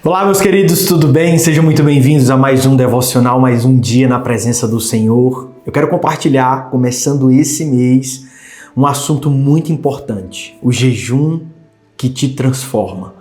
Olá, meus queridos, tudo bem? Sejam muito bem-vindos a mais um devocional, mais um dia na presença do Senhor. Eu quero compartilhar, começando esse mês, um assunto muito importante, o jejum que te transforma.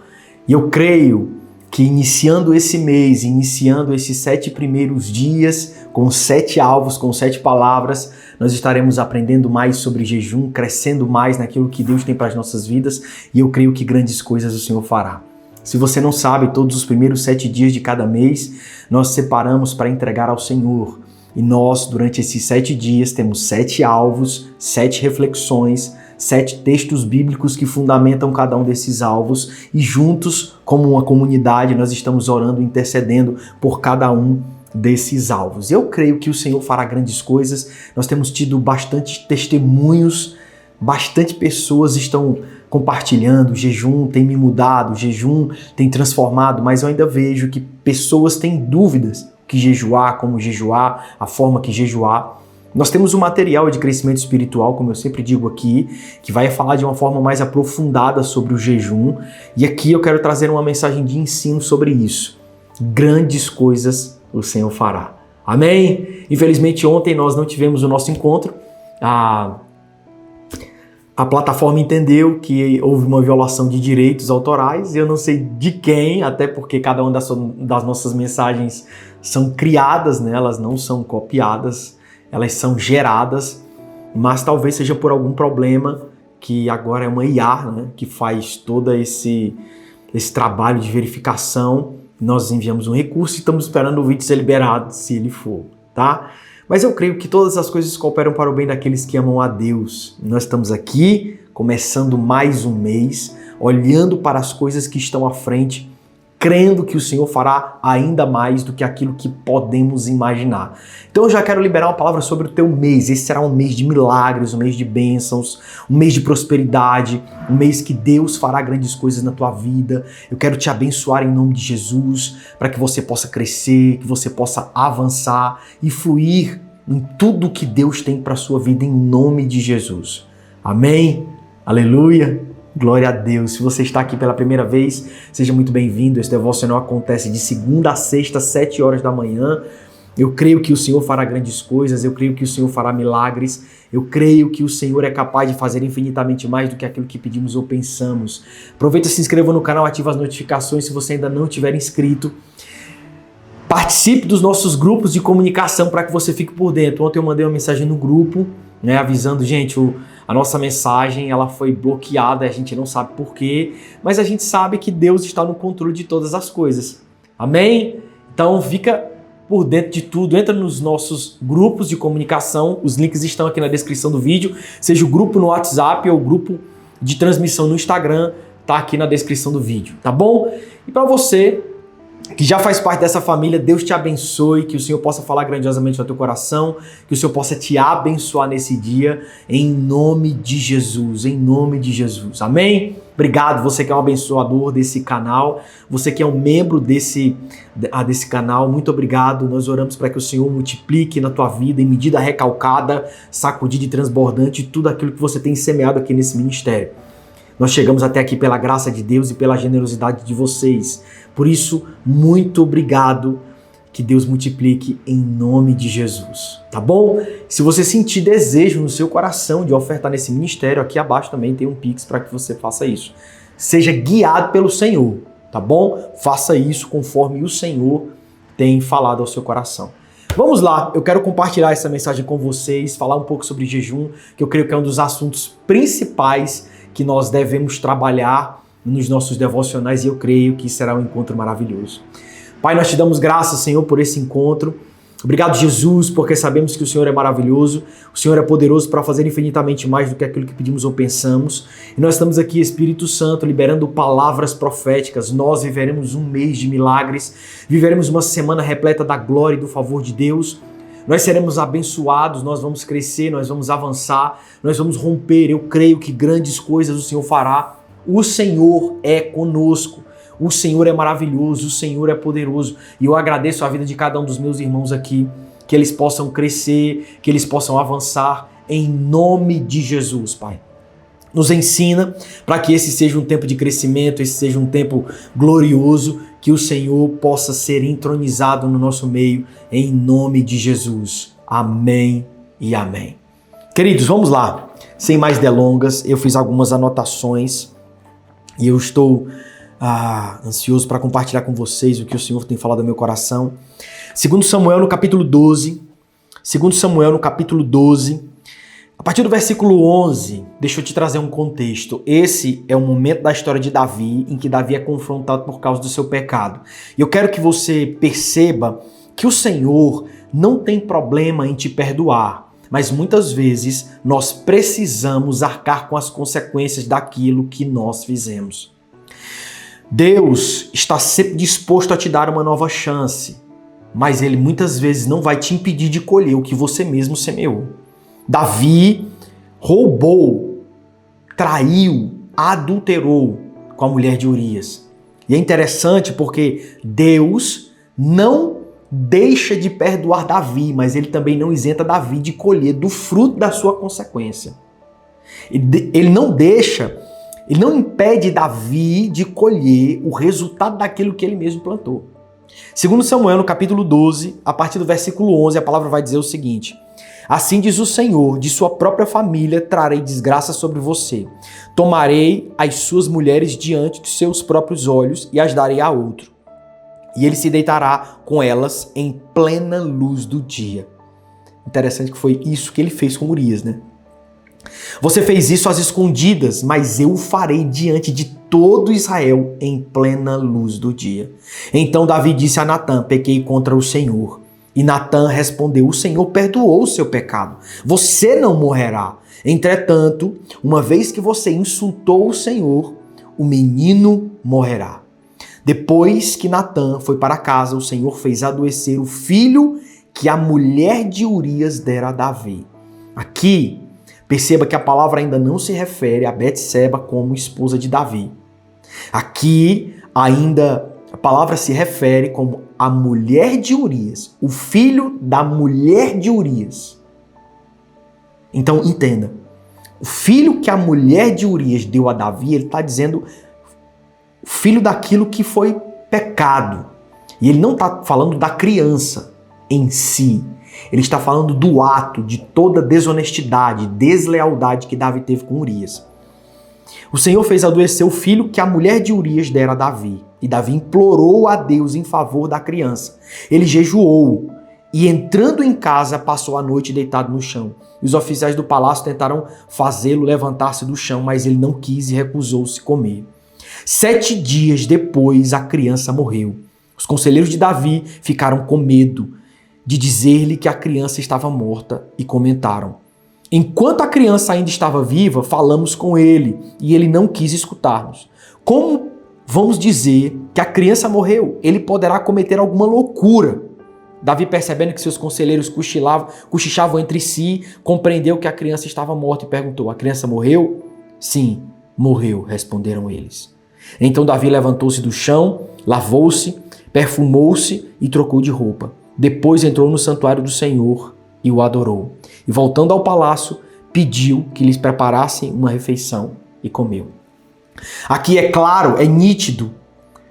E eu creio que iniciando esse mês, iniciando esses 7 primeiros dias, com 7 alvos, com 7 palavras, nós estaremos aprendendo mais sobre jejum, crescendo mais naquilo que Deus tem para as nossas vidas, e eu creio que grandes coisas o Senhor fará. Se você não sabe, todos os primeiros 7 dias de cada mês, nós separamos para entregar ao Senhor. E nós, durante esses 7 dias, temos 7 alvos, 7 reflexões, 7 textos bíblicos que fundamentam cada um desses alvos. E juntos, como uma comunidade, nós estamos orando, intercedendo por cada um desses alvos. Eu creio que o Senhor fará grandes coisas. Nós temos tido bastante testemunhos, bastante pessoas estão compartilhando, o jejum tem me mudado, o jejum tem transformado, mas eu ainda vejo que pessoas têm dúvidas que jejuar, como jejuar, a forma que jejuar. Nós temos um material de crescimento espiritual, como eu sempre digo aqui, que vai falar de uma forma mais aprofundada sobre o jejum, e aqui eu quero trazer uma mensagem de ensino sobre isso. Grandes coisas o Senhor fará. Amém? Infelizmente ontem nós não tivemos o nosso encontro. A plataforma entendeu que houve uma violação de direitos autorais, eu não sei de quem, até porque cada uma das nossas mensagens são criadas, né? Elas não são copiadas, elas são geradas, mas talvez seja por algum problema que agora é uma IA, né? Que faz todo esse trabalho de verificação. Nós enviamos um recurso e estamos esperando o vídeo ser liberado, se ele for, tá? Mas eu creio que todas as coisas cooperam para o bem daqueles que amam a Deus. Nós estamos aqui, começando mais um mês, olhando para as coisas que estão à frente, crendo que o Senhor fará ainda mais do que aquilo que podemos imaginar. Então eu já quero liberar uma palavra sobre o teu mês. Esse será um mês de milagres, um mês de bênçãos, um mês de prosperidade, um mês que Deus fará grandes coisas na tua vida. Eu quero te abençoar em nome de Jesus, para que você possa crescer, que você possa avançar e fluir em tudo que Deus tem para a sua vida em nome de Jesus. Amém? Aleluia! Glória a Deus. Se você está aqui pela primeira vez, seja muito bem-vindo. Esse devocional acontece de segunda a sexta, 7 horas da manhã. Eu creio que o Senhor fará grandes coisas, eu creio que o Senhor fará milagres, eu creio que o Senhor é capaz de fazer infinitamente mais do que aquilo que pedimos ou pensamos. Aproveita, se inscreva no canal, ativa as notificações se você ainda não tiver inscrito. Participe dos nossos grupos de comunicação para que você fique por dentro. Ontem eu mandei uma mensagem no grupo, né, avisando, gente, a nossa mensagem ela foi bloqueada, a gente não sabe por quê, mas a gente sabe que Deus está no controle de todas as coisas. Amém? Então fica por dentro de tudo, entra nos nossos grupos de comunicação, os links estão aqui na descrição do vídeo, seja o grupo no WhatsApp ou o grupo de transmissão no Instagram, tá aqui na descrição do vídeo, tá bom? E para você que já faz parte dessa família, Deus te abençoe, que o Senhor possa falar grandiosamente no teu coração, que o Senhor possa te abençoar nesse dia, em nome de Jesus, amém? Obrigado, você que é um abençoador desse canal, você que é um membro desse canal, muito obrigado, nós oramos para que o Senhor multiplique na tua vida, em medida recalcada, sacudida e transbordante, tudo aquilo que você tem semeado aqui nesse ministério. Nós chegamos até aqui pela graça de Deus e pela generosidade de vocês. Por isso, muito obrigado. Que Deus multiplique em nome de Jesus, tá bom? Se você sentir desejo no seu coração de ofertar nesse ministério, aqui abaixo também tem um Pix para que você faça isso. Seja guiado pelo Senhor, tá bom? Faça isso conforme o Senhor tem falado ao seu coração. Vamos lá, eu quero compartilhar essa mensagem com vocês, falar um pouco sobre jejum, que eu creio que é um dos assuntos principais que nós devemos trabalhar nos nossos devocionais e eu creio que será um encontro maravilhoso. Pai, nós te damos graças, Senhor, por esse encontro. Obrigado, Jesus, porque sabemos que o Senhor é maravilhoso, o Senhor é poderoso para fazer infinitamente mais do que aquilo que pedimos ou pensamos. E nós estamos aqui, Espírito Santo, liberando palavras proféticas. Nós viveremos um mês de milagres, viveremos uma semana repleta da glória e do favor de Deus. Nós seremos abençoados, nós vamos crescer, nós vamos avançar, nós vamos romper. Eu creio que grandes coisas o Senhor fará. O Senhor é conosco. O Senhor é maravilhoso, o Senhor é poderoso. E eu agradeço a vida de cada um dos meus irmãos aqui, que eles possam crescer, que eles possam avançar em nome de Jesus, Pai. nos ensina para que esse seja um tempo de crescimento, esse seja um tempo glorioso, que o Senhor possa ser entronizado no nosso meio, em nome de Jesus. Amém e amém. Queridos, vamos lá. Sem mais delongas, eu fiz algumas anotações e eu estou ansioso para compartilhar com vocês o que o Senhor tem falado no meu coração. 2 Samuel no capítulo 12, 2 Samuel no capítulo 12, a partir do versículo 11, deixa eu te trazer um contexto. Esse é o momento da história de Davi, em que Davi é confrontado por causa do seu pecado. E eu quero que você perceba que o Senhor não tem problema em te perdoar, mas muitas vezes nós precisamos arcar com as consequências daquilo que nós fizemos. Deus está sempre disposto a te dar uma nova chance, mas Ele muitas vezes não vai te impedir de colher o que você mesmo semeou. Davi roubou, traiu, adulterou com a mulher de Urias. E é interessante porque Deus não deixa de perdoar Davi, mas Ele também não isenta Davi de colher do fruto da sua consequência. Ele não impede Davi de colher o resultado daquilo que ele mesmo plantou. 2 Samuel, no capítulo 12, a partir do versículo 11, a palavra vai dizer o seguinte: assim diz o Senhor, de sua própria família trarei desgraça sobre você. Tomarei as suas mulheres diante de seus próprios olhos e as darei a outro. E ele se deitará com elas em plena luz do dia. Interessante que foi isso que ele fez com Urias, né? Você fez isso às escondidas, mas eu o farei diante de todo Israel em plena luz do dia. Então Davi disse a Natã: pequei contra o Senhor. E Natã respondeu: o Senhor perdoou o seu pecado. Você não morrerá. Entretanto, uma vez que você insultou o Senhor, o menino morrerá. Depois que Natã foi para casa, o Senhor fez adoecer o filho que a mulher de Urias dera a Davi. Aqui, perceba que a palavra ainda não se refere a Betseba como esposa de Davi. Aqui, ainda, a palavra se refere como a mulher de Urias, o filho da mulher de Urias. Então, entenda. O filho que a mulher de Urias deu a Davi, ele está dizendo o filho daquilo que foi pecado. E ele não está falando da criança em si. Ele está falando do ato de toda desonestidade, deslealdade que Davi teve com Urias. O Senhor fez adoecer o filho que a mulher de Urias dera a Davi. E Davi implorou a Deus em favor da criança. Ele jejuou e, entrando em casa, passou a noite deitado no chão. E os oficiais do palácio tentaram fazê-lo levantar-se do chão, mas ele não quis e recusou-se comer. 7 dias depois, a criança morreu. Os conselheiros de Davi ficaram com medo de dizer-lhe que a criança estava morta e comentaram: enquanto a criança ainda estava viva, falamos com ele e ele não quis escutar-nos. Como vamos dizer que a criança morreu? Ele poderá cometer alguma loucura. Davi, percebendo que seus conselheiros cochichavam entre si, compreendeu que a criança estava morta e perguntou: a criança morreu? Sim, morreu, responderam eles. Então Davi levantou-se do chão, lavou-se, perfumou-se e trocou de roupa. Depois entrou no santuário do Senhor e o adorou. E voltando ao palácio, pediu que lhes preparassem uma refeição e comeu. Aqui é claro, é nítido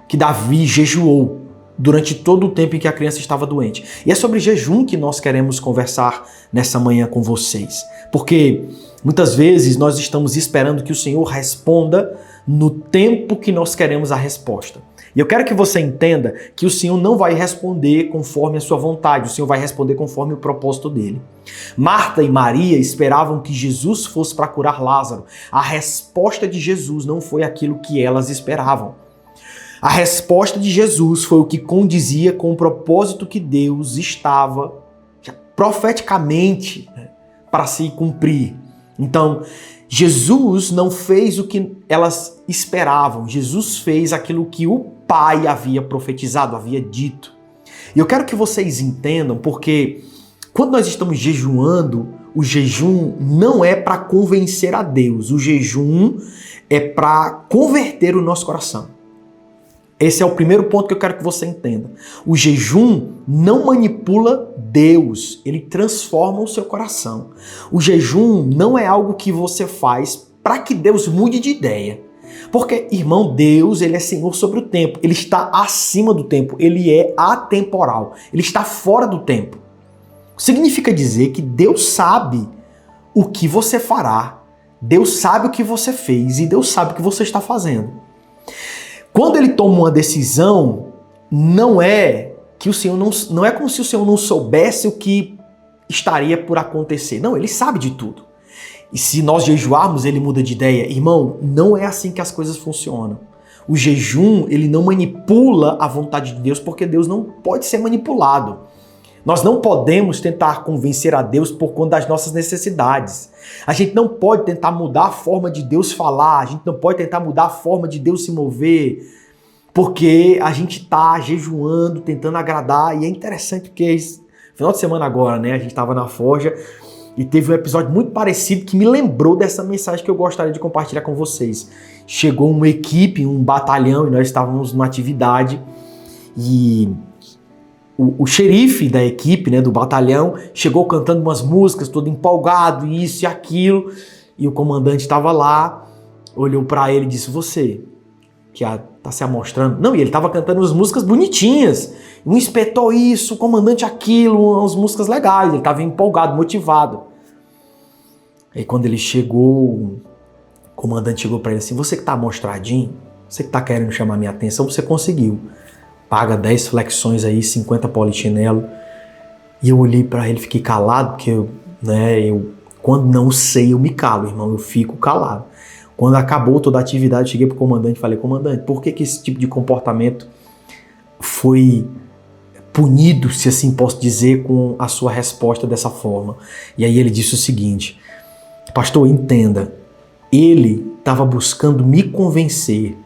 que Davi jejuou durante todo o tempo em que a criança estava doente. E é sobre jejum que nós queremos conversar nessa manhã com vocês. Porque muitas vezes nós estamos esperando que o Senhor responda no tempo que nós queremos a resposta. E eu quero que você entenda que o Senhor não vai responder conforme a sua vontade, o Senhor vai responder conforme o propósito dele. Marta e Maria esperavam que Jesus fosse para curar Lázaro. A resposta de Jesus não foi aquilo que elas esperavam. A resposta de Jesus foi o que condizia com o propósito que Deus estava profeticamente para se cumprir. Então, Jesus não fez o que elas esperavam. Jesus fez aquilo que o Pai havia profetizado, havia dito. E eu quero que vocês entendam, porque quando nós estamos jejuando, o jejum não é para convencer a Deus. O jejum é para converter o nosso coração. Esse é o primeiro ponto que eu quero que você entenda. O jejum não manipula Deus, ele transforma o seu coração. O jejum não é algo que você faz para que Deus mude de ideia. Porque, irmão, Deus, ele é Senhor sobre o tempo. Ele está acima do tempo. Ele é atemporal. Ele está fora do tempo. Significa dizer que Deus sabe o que você fará. Deus sabe o que você fez e Deus sabe o que você está fazendo. Quando ele toma uma decisão, não é como se o Senhor não soubesse o que estaria por acontecer. Não, ele sabe de tudo. E se nós jejuarmos, ele muda de ideia. Irmão, não é assim que as coisas funcionam. O jejum, ele não manipula a vontade de Deus, porque Deus não pode ser manipulado. Nós não podemos tentar convencer a Deus por conta das nossas necessidades. A gente não pode tentar mudar a forma de Deus falar, a gente não pode tentar mudar a forma de Deus se mover, porque a gente está jejuando, tentando agradar, e é interessante porque final de semana agora, né, a gente estava na Forja, e teve um episódio muito parecido que me lembrou dessa mensagem que eu gostaria de compartilhar com vocês. Chegou uma equipe, um batalhão, e nós estávamos numa atividade e o xerife da equipe, né, do batalhão, chegou cantando umas músicas, todo empolgado, isso e aquilo, e o comandante estava lá, olhou para ele e disse: você, que tá se amostrando. Não, e ele estava cantando umas músicas bonitinhas, um inspetor isso, o comandante aquilo, umas músicas legais, ele estava empolgado, motivado. Aí quando ele chegou, o comandante chegou para ele assim: você que tá amostradinho, você que tá querendo chamar minha atenção, você conseguiu. Paga 10 flexões aí, 50 polichinelo. E eu olhei para ele, fiquei calado, porque quando não sei, eu me calo, irmão, eu fico calado. Quando acabou toda a atividade, cheguei pro comandante e falei: comandante, por que esse tipo de comportamento foi punido, se assim posso dizer, com a sua resposta dessa forma? E aí ele disse o seguinte: pastor, entenda, ele estava buscando me convencer, ele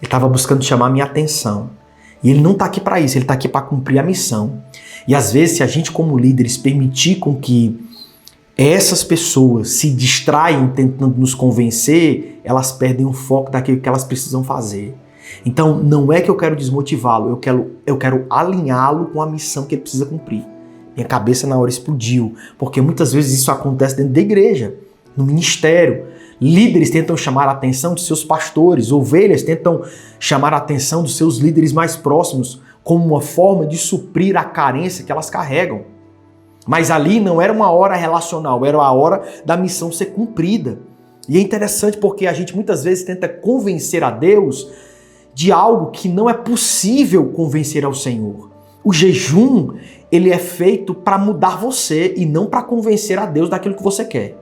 estava buscando chamar minha atenção. E ele não está aqui para isso, ele está aqui para cumprir a missão. E às vezes, se a gente como líderes permitir com que essas pessoas se distraem tentando nos convencer, elas perdem o foco daquilo que elas precisam fazer. Então, não é que eu quero desmotivá-lo, eu quero alinhá-lo com a missão que ele precisa cumprir. Minha cabeça na hora explodiu, porque muitas vezes isso acontece dentro da igreja, no ministério. Líderes tentam chamar a atenção de seus pastores, ovelhas tentam chamar a atenção dos seus líderes mais próximos como uma forma de suprir a carência que elas carregam. Mas ali não era uma hora relacional, era a hora da missão ser cumprida. E é interessante porque a gente muitas vezes tenta convencer a Deus de algo que não é possível convencer ao Senhor. O jejum, ele é feito para mudar você e não para convencer a Deus daquilo que você quer.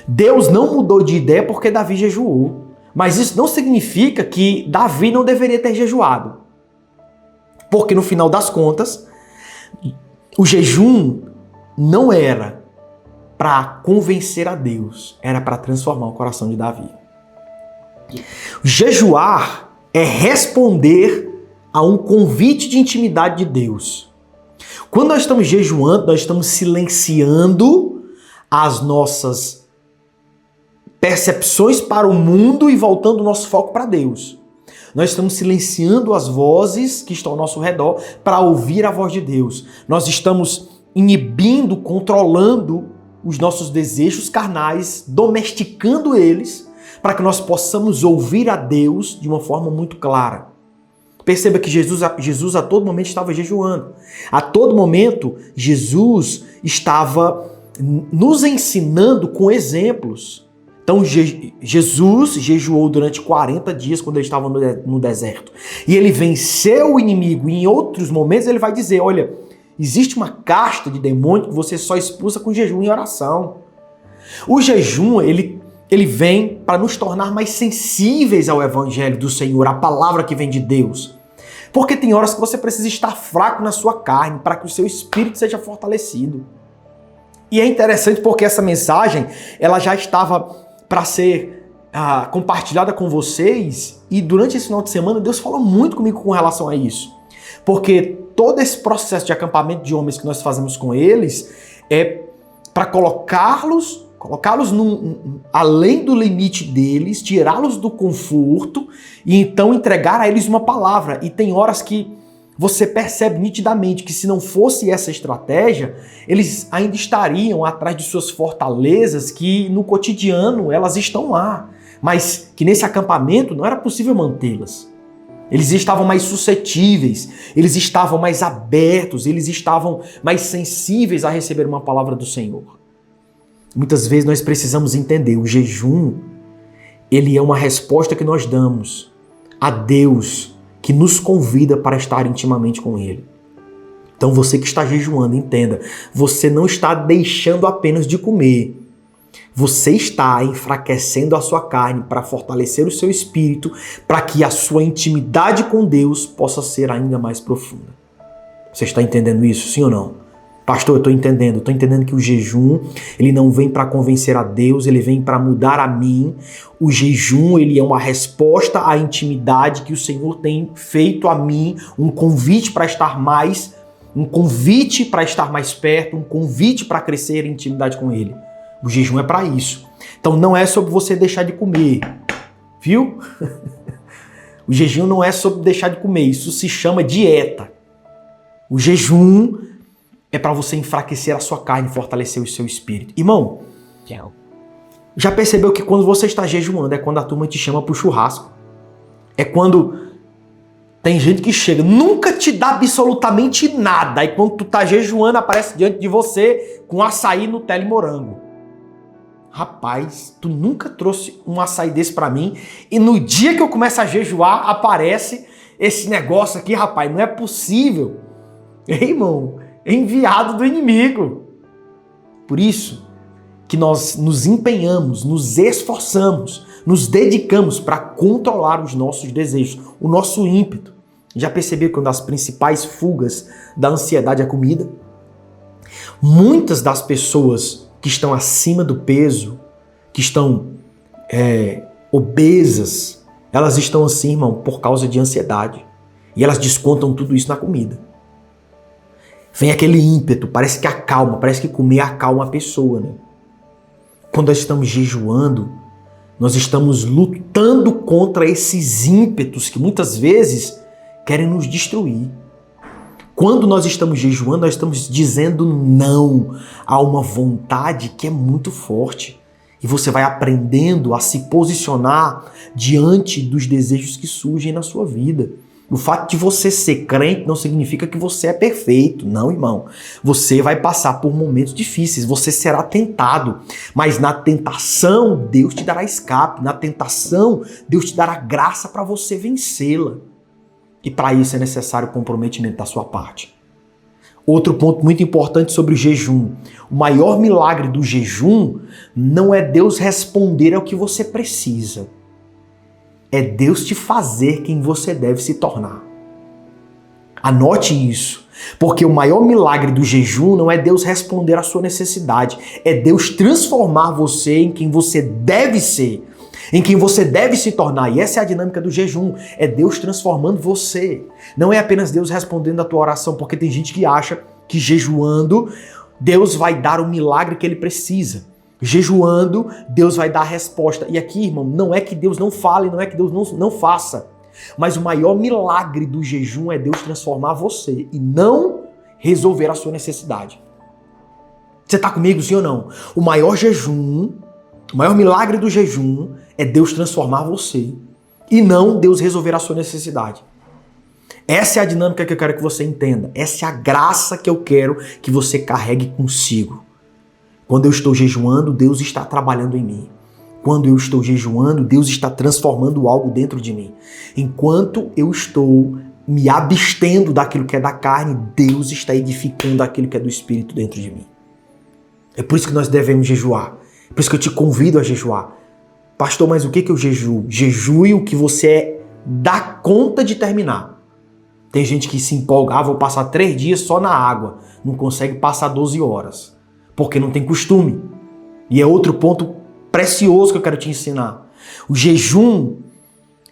Deus não mudou de ideia porque Davi jejuou. Mas isso não significa que Davi não deveria ter jejuado. Porque no final das contas, o jejum não era para convencer a Deus, era para transformar o coração de Davi. Jejuar é responder a um convite de intimidade de Deus. Quando nós estamos jejuando, nós estamos silenciando as nossas percepções para o mundo e voltando o nosso foco para Deus. Nós estamos silenciando as vozes que estão ao nosso redor para ouvir a voz de Deus. Nós estamos inibindo, controlando os nossos desejos carnais, domesticando eles, para que nós possamos ouvir a Deus de uma forma muito clara. Perceba que Jesus a todo momento estava jejuando. A todo momento, Jesus estava nos ensinando com exemplos. Então Jesus jejuou durante 40 dias quando ele estava no deserto. E ele venceu o inimigo. E em outros momentos ele vai dizer: olha, existe uma casta de demônio que você só expulsa com jejum e oração. O jejum, ele vem para nos tornar mais sensíveis ao evangelho do Senhor, à palavra que vem de Deus. Porque tem horas que você precisa estar fraco na sua carne para que o seu espírito seja fortalecido. E é interessante porque essa mensagem, ela já estava para ser compartilhada com vocês, e durante esse final de semana Deus falou muito comigo com relação a isso. Porque todo esse processo de acampamento de homens que nós fazemos com eles é para colocá-los além do limite deles, tirá-los do conforto e então entregar a eles uma palavra. E tem horas que você percebe nitidamente que se não fosse essa estratégia, eles ainda estariam atrás de suas fortalezas que no cotidiano elas estão lá, mas que nesse acampamento não era possível mantê-las. Eles estavam mais suscetíveis, eles estavam mais abertos, eles estavam mais sensíveis a receber uma palavra do Senhor. Muitas vezes nós precisamos entender, o jejum, ele é uma resposta que nós damos a Deus, que nos convida para estar intimamente com Ele. Então você que está jejuando, entenda, você não está deixando apenas de comer, você está enfraquecendo a sua carne para fortalecer o seu espírito, para que a sua intimidade com Deus possa ser ainda mais profunda. Você está entendendo isso, sim ou não? Pastor, eu estou entendendo que o jejum, ele não vem para convencer a Deus, ele vem para mudar a mim. O jejum, ele é uma resposta à intimidade que o Senhor tem feito a mim, um convite para estar mais, um convite para estar mais perto, um convite para crescer em intimidade com Ele. O jejum é para isso. Então não é sobre você deixar de comer, viu? O jejum não é sobre deixar de comer, isso se chama dieta. O jejum é para você enfraquecer a sua carne e fortalecer o seu espírito. Irmão, já percebeu que quando você está jejuando é quando a turma te chama pro churrasco? É quando tem gente que chega, nunca te dá absolutamente nada, aí quando tu tá jejuando aparece diante de você com açaí, Nutella e morango. Rapaz, tu nunca trouxe um açaí desse pra mim e no dia que eu começo a jejuar aparece esse negócio aqui, rapaz, não é possível. Ei, irmão, é enviado do inimigo. Por isso que nós nos empenhamos, nos esforçamos, nos dedicamos para controlar os nossos desejos, o nosso ímpeto. Já percebeu que uma das principais fugas da ansiedade é a comida? Muitas das pessoas que estão acima do peso, que estão obesas, elas estão assim, irmão, por causa de ansiedade. E elas descontam tudo isso na comida. Vem aquele ímpeto, parece que acalma, parece que comer acalma a pessoa, né? Quando nós estamos jejuando, nós estamos lutando contra esses ímpetos que muitas vezes querem nos destruir. Quando nós estamos jejuando, nós estamos dizendo não a uma vontade que é muito forte. E você vai aprendendo a se posicionar diante dos desejos que surgem na sua vida. O fato de você ser crente não significa que você é perfeito. Não, irmão. Você vai passar por momentos difíceis, você será tentado. Mas na tentação, Deus te dará escape. Na tentação, Deus te dará graça para você vencê-la. E para isso é necessário o comprometimento da sua parte. Outro ponto muito importante sobre o jejum. O maior milagre do jejum não é Deus responder ao que você precisa. É Deus te fazer quem você deve se tornar. Anote isso, porque o maior milagre do jejum não é Deus responder à sua necessidade, é Deus transformar você em quem você deve ser, em quem você deve se tornar. E essa é a dinâmica do jejum, é Deus transformando você. Não é apenas Deus respondendo a tua oração, porque tem gente que acha que jejuando Deus vai dar o milagre que ele precisa. Jejuando, Deus vai dar a resposta. E aqui, irmão, não é que Deus não fale, não é que Deus não faça. Mas o maior milagre do jejum é Deus transformar você e não resolver a sua necessidade. Você está comigo, sim ou não? O maior jejum, o maior milagre do jejum é Deus transformar você e não Deus resolver a sua necessidade. Essa é a dinâmica que eu quero que você entenda. Essa é a graça que eu quero que você carregue consigo. Quando eu estou jejuando, Deus está trabalhando em mim. Quando eu estou jejuando, Deus está transformando algo dentro de mim. Enquanto eu estou me abstendo daquilo que é da carne, Deus está edificando aquilo que é do Espírito dentro de mim. É por isso que nós devemos jejuar. É por isso que eu te convido a jejuar. Pastor, mas o que eu jejuo? Jejue o que você dá conta de terminar. Tem gente que se empolga, vou passar 3 dias só na água. Não consegue passar 12 horas. Porque não tem costume. E é outro ponto precioso que eu quero te ensinar. O jejum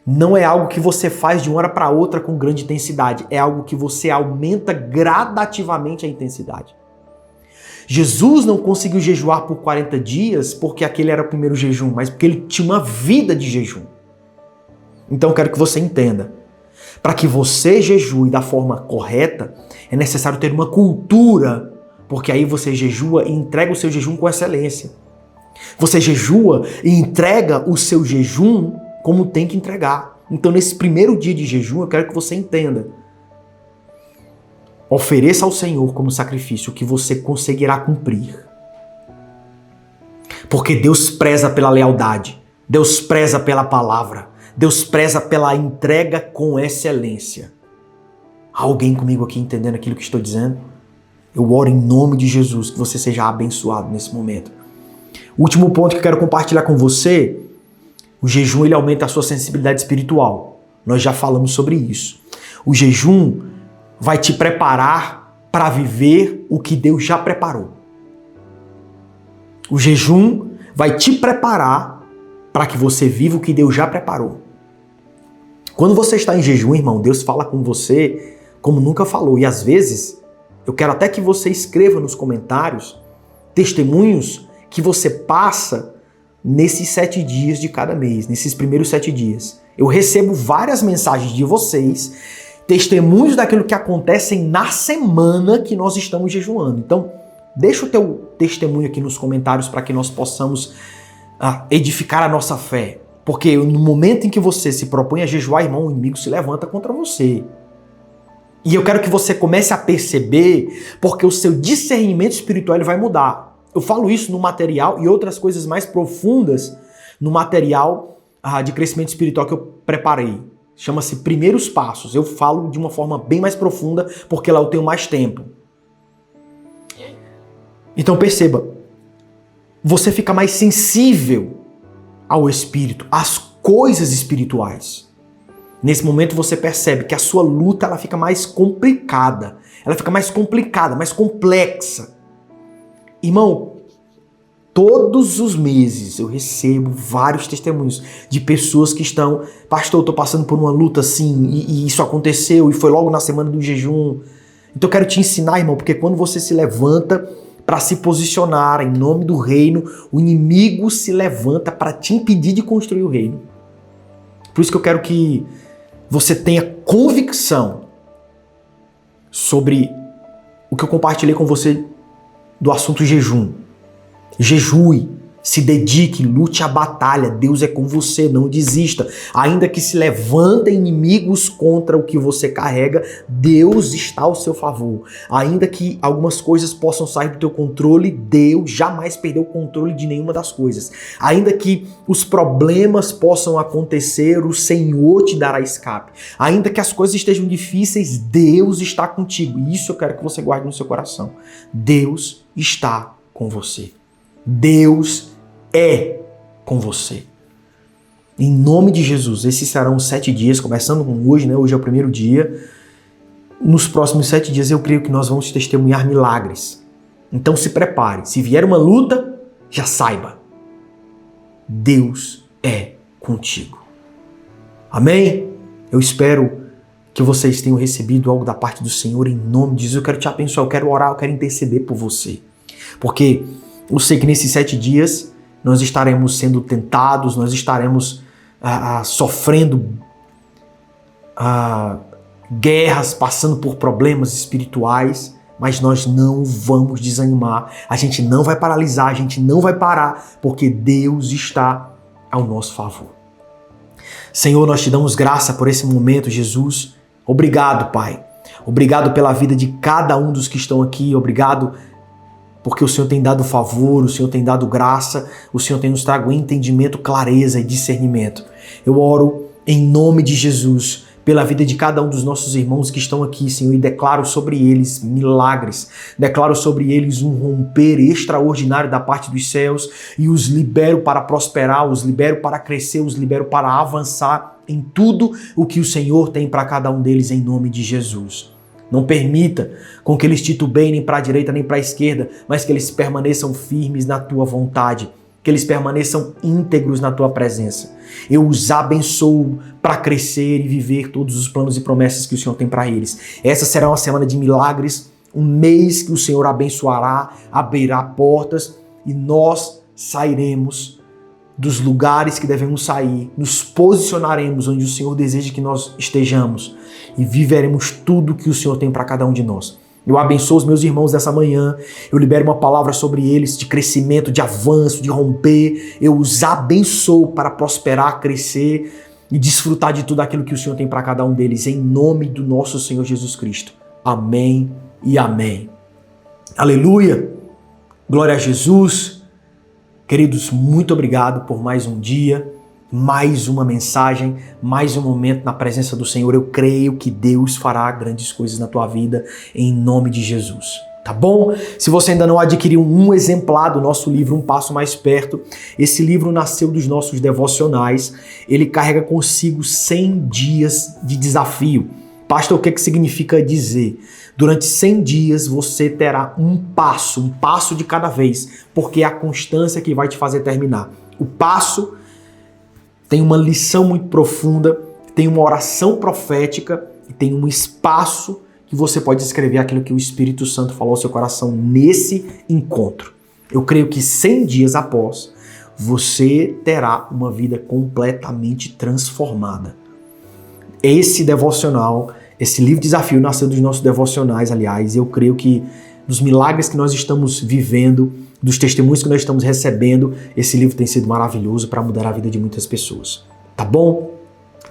não é algo que você faz de uma hora para outra com grande intensidade. É algo que você aumenta gradativamente a intensidade. Jesus não conseguiu jejuar por 40 dias porque aquele era o primeiro jejum, mas porque ele tinha uma vida de jejum. Então eu quero que você entenda. Para que você jejue da forma correta, é necessário ter uma cultura, porque aí você jejua e entrega o seu jejum com excelência. Você jejua e entrega o seu jejum como tem que entregar. Então, nesse primeiro dia de jejum, eu quero que você entenda. Ofereça ao Senhor como sacrifício o que você conseguirá cumprir. Porque Deus preza pela lealdade, Deus preza pela palavra, Deus preza pela entrega com excelência. Há alguém comigo aqui entendendo aquilo que estou dizendo? Eu oro em nome de Jesus que você seja abençoado nesse momento. O último ponto que eu quero compartilhar com você, o jejum ele aumenta a sua sensibilidade espiritual. Nós já falamos sobre isso. O jejum vai te preparar para viver o que Deus já preparou. O jejum vai te preparar para que você viva o que Deus já preparou. Quando você está em jejum, irmão, Deus fala com você como nunca falou. E às vezes, eu quero até que você escreva nos comentários testemunhos que você passa nesses 7 dias de cada mês, nesses primeiros 7 dias. Eu recebo várias mensagens de vocês, testemunhos daquilo que acontece na semana que nós estamos jejuando. Então, deixa o teu testemunho aqui nos comentários para que nós possamos edificar a nossa fé. Porque no momento em que você se propõe a jejuar, irmão, o inimigo se levanta contra você. E eu quero que você comece a perceber, porque o seu discernimento espiritual ele vai mudar. Eu falo isso no material e outras coisas mais profundas no material de crescimento espiritual que eu preparei. Chama-se Primeiros Passos. Eu falo de uma forma bem mais profunda, porque lá eu tenho mais tempo. Então perceba, você fica mais sensível ao Espírito, às coisas espirituais. Nesse momento você percebe que a sua luta ela fica mais complicada. Ela fica mais complicada, mais complexa. Irmão, todos os meses eu recebo vários testemunhos de pessoas que estão, pastor, eu estou passando por uma luta assim, e isso aconteceu, e foi logo na semana do jejum. Então eu quero te ensinar, irmão, porque quando você se levanta para se posicionar em nome do reino, o inimigo se levanta para te impedir de construir o reino. Por isso que eu quero que você tenha convicção sobre o que eu compartilhei com você do assunto jejum. Jejue, se dedique, lute a batalha. Deus é com você, não desista. Ainda que se levantem inimigos contra o que você carrega, Deus está ao seu favor. Ainda que algumas coisas possam sair do teu controle, Deus jamais perdeu o controle de nenhuma das coisas. Ainda que os problemas possam acontecer, o Senhor te dará escape. Ainda que as coisas estejam difíceis, Deus está contigo. Isso eu quero que você guarde no seu coração. Deus está com você. Deus é com você. Em nome de Jesus, esses serão 7 dias, começando com hoje, né? Hoje é o primeiro dia. Nos próximos 7 dias eu creio que nós vamos testemunhar milagres. Então se prepare. Se vier uma luta, já saiba. Deus é contigo. Amém? Eu espero que vocês tenham recebido algo da parte do Senhor em nome de Jesus. Eu quero te abençoar, eu quero orar, eu quero interceder por você. Porque eu sei que nesses 7 dias nós estaremos sendo tentados, nós estaremos sofrendo guerras, passando por problemas espirituais, mas nós não vamos desanimar, a gente não vai paralisar, a gente não vai parar, porque Deus está ao nosso favor. Senhor, nós te damos graça por esse momento, Jesus. Obrigado, Pai. Obrigado pela vida de cada um dos que estão aqui, obrigado porque o Senhor tem dado favor, o Senhor tem dado graça, o Senhor tem nos trago entendimento, clareza e discernimento. Eu oro em nome de Jesus pela vida de cada um dos nossos irmãos que estão aqui, Senhor, e declaro sobre eles milagres, declaro sobre eles um romper extraordinário da parte dos céus e os libero para prosperar, os libero para crescer, os libero para avançar em tudo o que o Senhor tem para cada um deles em nome de Jesus. Não permita com que eles titubeiem nem para a direita nem para a esquerda, mas que eles permaneçam firmes na tua vontade, que eles permaneçam íntegros na tua presença. Eu os abençoo para crescer e viver todos os planos e promessas que o Senhor tem para eles. Essa será uma semana de milagres, um mês que o Senhor abençoará, abrirá portas e nós sairemos dos lugares que devemos sair, nos posicionaremos onde o Senhor deseja que nós estejamos e viveremos tudo que o Senhor tem para cada um de nós. Eu abençoo os meus irmãos dessa manhã, eu libero uma palavra sobre eles de crescimento, de avanço, de romper. Eu os abençoo para prosperar, crescer e desfrutar de tudo aquilo que o Senhor tem para cada um deles, em nome do nosso Senhor Jesus Cristo. Amém e amém. Aleluia! Glória a Jesus. Queridos, muito obrigado por mais um dia, mais uma mensagem, mais um momento na presença do Senhor. Eu creio que Deus fará grandes coisas na tua vida, em nome de Jesus. Tá bom? Se você ainda não adquiriu um exemplar do nosso livro Um Passo Mais Perto, esse livro nasceu dos nossos devocionais. Ele carrega consigo 100 dias de desafio. Pastor, o que significa dizer? Durante 100 dias você terá um passo de cada vez, porque é a constância que vai te fazer terminar. O passo tem uma lição muito profunda, tem uma oração profética e tem um espaço que você pode escrever aquilo que o Espírito Santo falou ao seu coração nesse encontro. Eu creio que 100 dias após, você terá uma vida completamente transformada. Esse devocional, esse livro desafio nasceu dos nossos devocionais, aliás, e eu creio que dos milagres que nós estamos vivendo, dos testemunhos que nós estamos recebendo, esse livro tem sido maravilhoso para mudar a vida de muitas pessoas. Tá bom?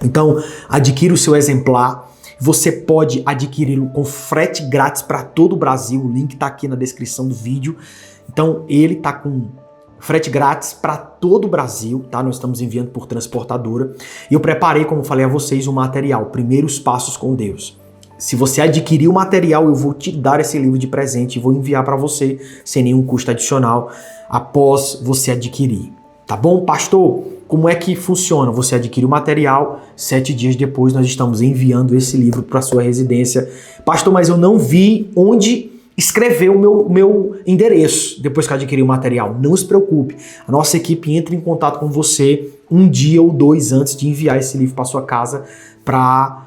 Então, adquira o seu exemplar. Você pode adquiri-lo com frete grátis para todo o Brasil. O link está aqui na descrição do vídeo. Então, ele está com frete grátis para todo o Brasil, tá? Nós estamos enviando por transportadora. E eu preparei, como falei a vocês, um material, Primeiros Passos com Deus. Se você adquirir o material, eu vou te dar esse livro de presente e vou enviar para você sem nenhum custo adicional após você adquirir. Tá bom, pastor? Como é que funciona? Você adquire o material, 7 dias depois nós estamos enviando esse livro para sua residência. Pastor, mas eu não vi onde escrever o meu endereço depois que adquirir o material. Não se preocupe. A nossa equipe entra em contato com você um dia ou dois antes de enviar esse livro para sua casa para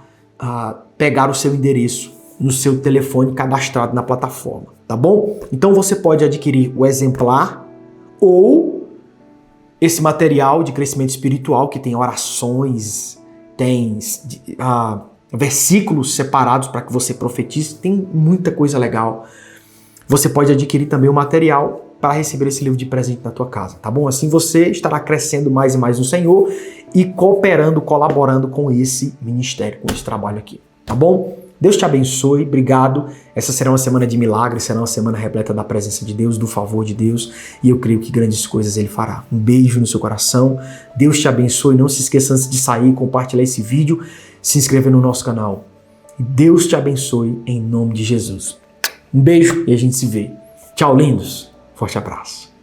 pegar o seu endereço no seu telefone cadastrado na plataforma, tá bom? Então você pode adquirir o exemplar ou esse material de crescimento espiritual que tem orações, tem versículos separados para que você profetize, tem muita coisa legal. Você pode adquirir também o material para receber esse livro de presente na tua casa, tá bom? Assim você estará crescendo mais e mais no Senhor e cooperando, colaborando com esse ministério, com esse trabalho aqui, tá bom? Deus te abençoe, obrigado. Essa será uma semana de milagres, será uma semana repleta da presença de Deus, do favor de Deus, e eu creio que grandes coisas Ele fará. Um beijo no seu coração, Deus te abençoe. Não se esqueça, antes de sair, compartilhar esse vídeo, se inscrever no nosso canal. Deus te abençoe em nome de Jesus. Um beijo e a gente se vê. Tchau, lindos. Forte abraço.